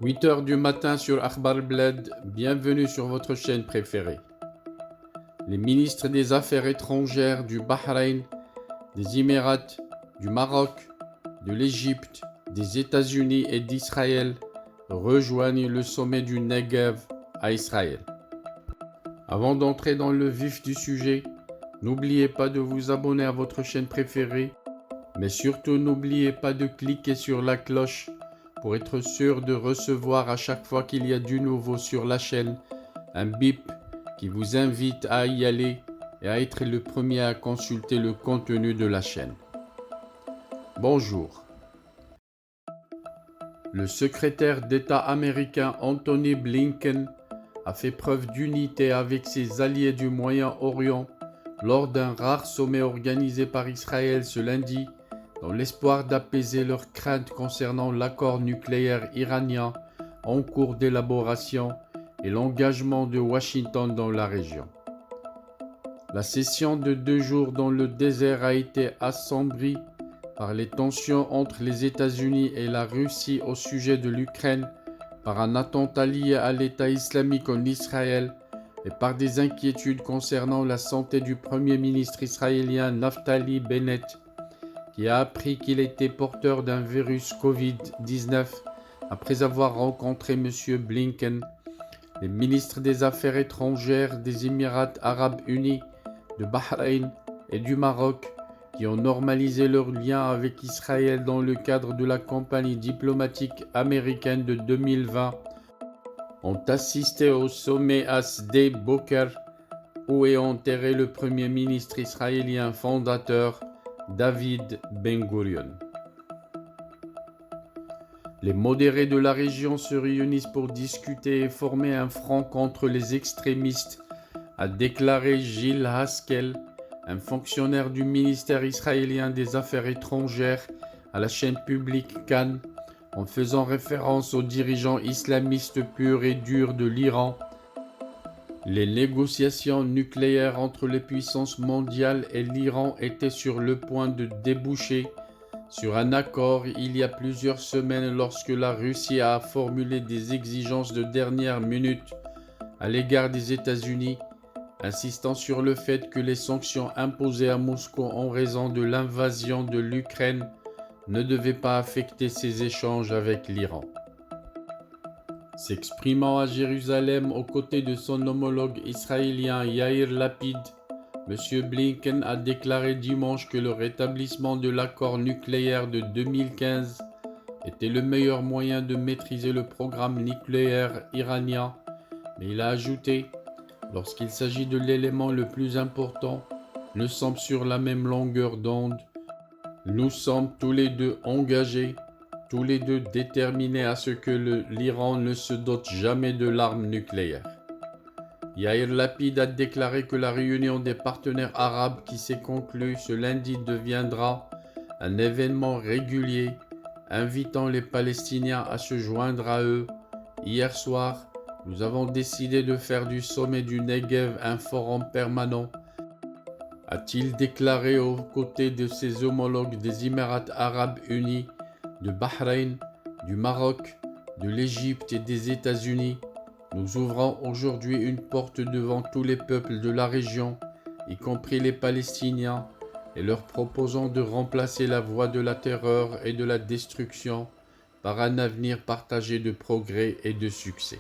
8 heures du matin sur Akhbar Bled, bienvenue sur votre chaîne préférée. Les ministres des Affaires étrangères du Bahreïn, des Émirats, du Maroc, de l'Égypte, des États-Unis et d'Israël rejoignent le sommet du Negev à Israël. Avant d'entrer dans le vif du sujet, n'oubliez pas de vous abonner à votre chaîne préférée, mais surtout n'oubliez pas de cliquer sur la cloche pour être sûr de recevoir à chaque fois qu'il y a du nouveau sur la chaîne un bip qui vous invite à y aller et à être le premier à consulter le contenu de la chaîne. Bonjour. Le secrétaire d'État américain Anthony Blinken a fait preuve d'unité avec ses alliés du Moyen-Orient lors d'un rare sommet organisé par Israël ce lundi, dans l'espoir d'apaiser leurs craintes concernant l'accord nucléaire iranien en cours d'élaboration et l'engagement de Washington dans la région. La session de 2 jours dans le désert a été assombrie par les tensions entre les États-Unis et la Russie au sujet de l'Ukraine, par un attentat lié à l'État islamique en Israël et par des inquiétudes concernant la santé du Premier ministre israélien Naftali Bennett, qui a appris qu'il était porteur d'un virus Covid-19 après avoir rencontré M. Blinken, les ministres des Affaires étrangères des Émirats arabes unis, de Bahreïn et du Maroc, qui ont normalisé leurs liens avec Israël dans le cadre de la campagne diplomatique américaine de 2020, ont assisté au sommet à Sde Boker, où est enterré le premier ministre israélien fondateur David Ben-Gurion. Les modérés de la région se réunissent pour discuter et former un front contre les extrémistes, a déclaré Gilles Haskell, un fonctionnaire du ministère israélien des Affaires étrangères, à la chaîne publique Cannes, en faisant référence aux dirigeants islamistes purs et durs de l'Iran. Les négociations nucléaires entre les puissances mondiales et l'Iran étaient sur le point de déboucher sur un accord il y a plusieurs semaines lorsque la Russie a formulé des exigences de dernière minute à l'égard des États-Unis, insistant sur le fait que les sanctions imposées à Moscou en raison de l'invasion de l'Ukraine ne devaient pas affecter ses échanges avec l'Iran. S'exprimant à Jérusalem aux côtés de son homologue israélien Yair Lapid, M. Blinken a déclaré dimanche que le rétablissement de l'accord nucléaire de 2015 était le meilleur moyen de maîtriser le programme nucléaire iranien, mais il a ajouté: lorsqu'il s'agit de l'élément le plus important, nous sommes sur la même longueur d'onde. Nous sommes tous les deux engagés, tous les deux déterminés à ce que l'Iran ne se dote jamais de l'arme nucléaire. Yair Lapid a déclaré que la réunion des partenaires arabes qui s'est conclue ce lundi deviendra un événement régulier, invitant les Palestiniens à se joindre à eux. Hier soir, nous avons décidé de faire du sommet du Negev un forum permanent, a-t-il déclaré aux côtés de ses homologues des Émirats arabes unis, de Bahreïn, du Maroc, de l'Égypte et des États-Unis. Nous ouvrons aujourd'hui une porte devant tous les peuples de la région, y compris les Palestiniens, et leur proposons de remplacer la voie de la terreur et de la destruction par un avenir partagé de progrès et de succès.